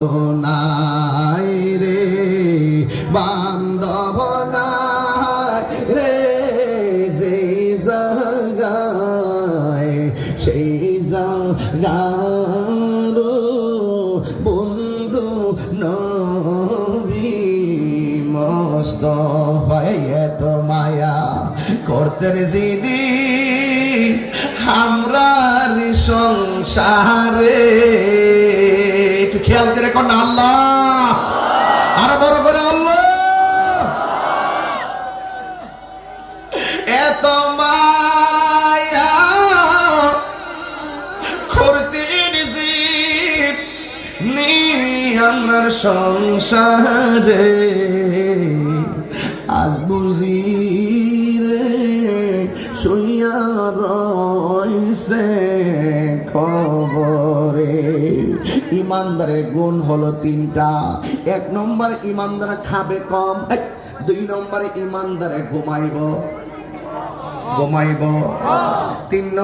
নাই রে বান্ধব নাই রে সেই জায়গায় সেই জায়গার বন্ধু নবী মুস্তাফা এত মায়া করতেন যিনি আমরার সংসারে একটু খেয়াল করে কোন আল্লাহ আর বড় করে আল্লাহ এত মায়া করতেন যিনি আমরার সংসারে আজ বুঝি রে শুইয়া রইছে খবরে। ইমানদারের গুণ হলো তিনটা। এক নম্বর ইমানদার খাবে কম, দুই নম্বরে ইমানদারে ঘুমাইব, তিন